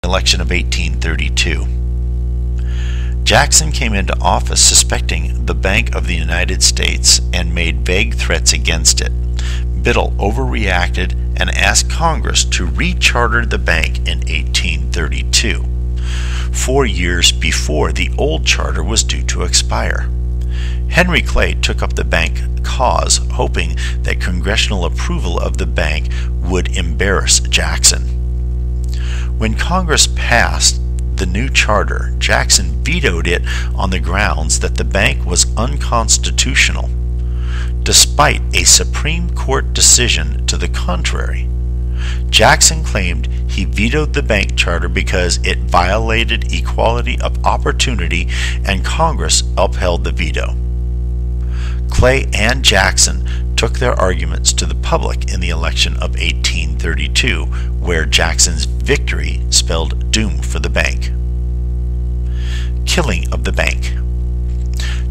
election of 1832. Jackson came into office suspecting the Bank of the United States and made vague threats against it. Biddle overreacted and asked Congress to recharter the bank in 1832, 4 years before the old charter was due to expire. Henry Clay took up the bank cause, hoping that congressional approval of the bank would embarrass Jackson. When Congress passed the new charter, Jackson vetoed it on the grounds that the bank was unconstitutional, despite a Supreme Court decision to the contrary. Jackson claimed he vetoed the bank charter because it violated equality of opportunity, and Congress upheld the veto. Clay and Jackson took their arguments to the public in the election of 1832, where Jackson's victory spelled doom for the bank. Killing of the bank.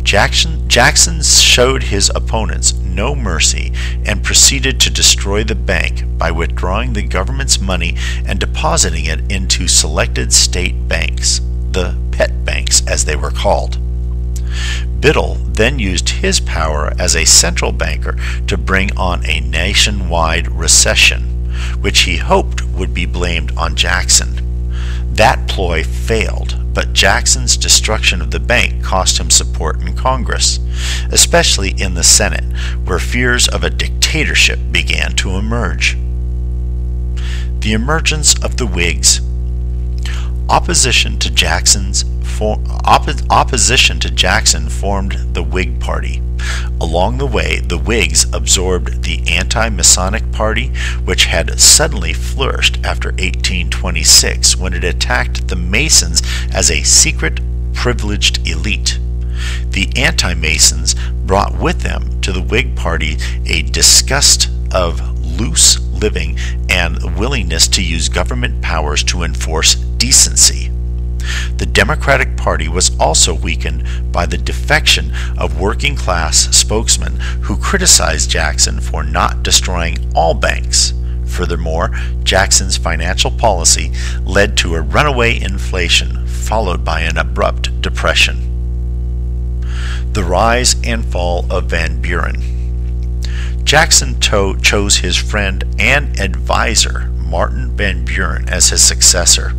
Jackson showed his opponents no mercy and proceeded to destroy the bank by withdrawing the government's money and depositing it into selected state banks, the pet banks as they were called. Biddle then used his power as a central banker to bring on a nationwide recession, which he hoped would be blamed on Jackson. That ploy failed, but Jackson's destruction of the bank cost him support in Congress, especially in the Senate, where fears of a dictatorship began to emerge. The emergence of the Whigs. Opposition to Jackson formed the Whig Party. Along the way, the Whigs absorbed the anti-Masonic Party, which had suddenly flourished after 1826 when it attacked the Masons as a secret, privileged elite. The anti-Masons brought with them to the Whig Party a disgust of loose living and willingness to use government powers to enforce decency. The Democratic Party was also weakened by the defection of working-class spokesmen who criticized Jackson for not destroying all banks. Furthermore, Jackson's financial policy led to a runaway inflation, followed by an abrupt depression. The rise and fall of Van Buren. Jackson chose his friend and advisor, Martin Van Buren, as his successor.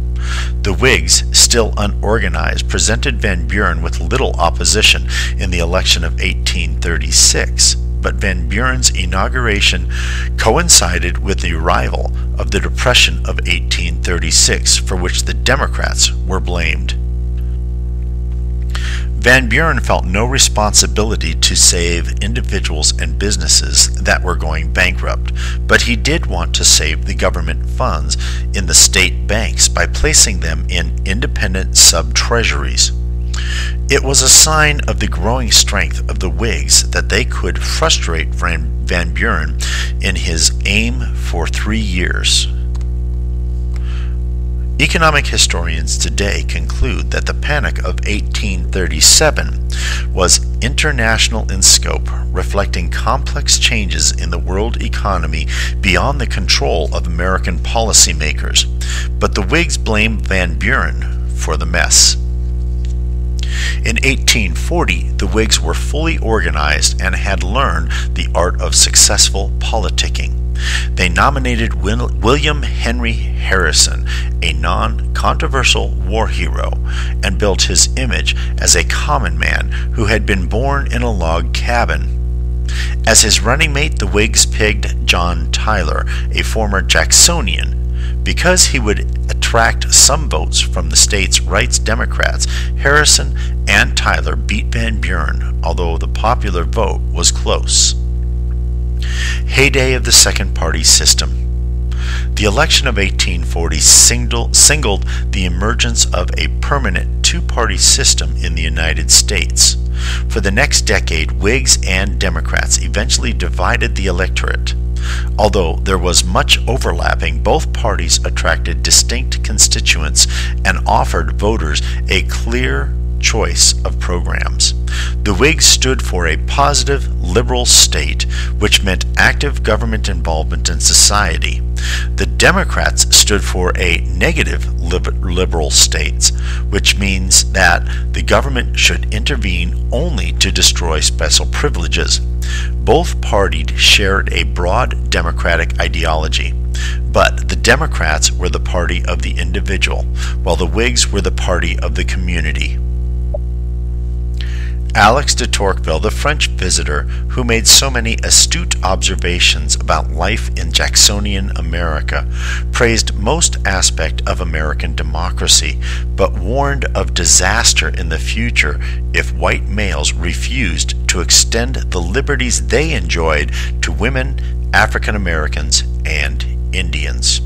The Whigs, still unorganized, presented Van Buren with little opposition in the election of 1836, but Van Buren's inauguration coincided with the arrival of the Depression of 1836, for which the Democrats were blamed. Van Buren felt no responsibility to save individuals and businesses that were going bankrupt, but he did want to save the government funds in the state banks by placing them in independent sub-treasuries. It was a sign of the growing strength of the Whigs that they could frustrate Van Buren in his aim for 3 years. Economic historians today conclude that the Panic of 1837 was international in scope, reflecting complex changes in the world economy beyond the control of American policymakers, but the Whigs blamed Van Buren for the mess. In 1840, the Whigs were fully organized and had learned the art of successful politicking. They nominated William Henry Harrison, a non-controversial war hero, and built his image as a common man who had been born in a log cabin. As his running mate, the Whigs picked John Tyler, a former Jacksonian. Because he would attract some votes from the state's rights Democrats, Harrison and Tyler beat Van Buren, although the popular vote was close. Heyday of the second party system. The election of 1840 signaled the emergence of a permanent two-party system in the United States. For the next decade, Whigs and Democrats eventually divided the electorate. Although there was much overlapping, both parties attracted distinct constituents and offered voters a clear choice of programs. The Whigs stood for a positive, liberal state, which meant active government involvement in society. The Democrats stood for a negative liberal states, which means that the government should intervene only to destroy special privileges. Both parties shared a broad democratic ideology, but the Democrats were the party of the individual, while the Whigs were the party of the community. Alexis de Tocqueville, the French visitor who made so many astute observations about life in Jacksonian America, praised most aspects of American democracy, but warned of disaster in the future if white males refused to extend the liberties they enjoyed to women, African Americans, and Indians.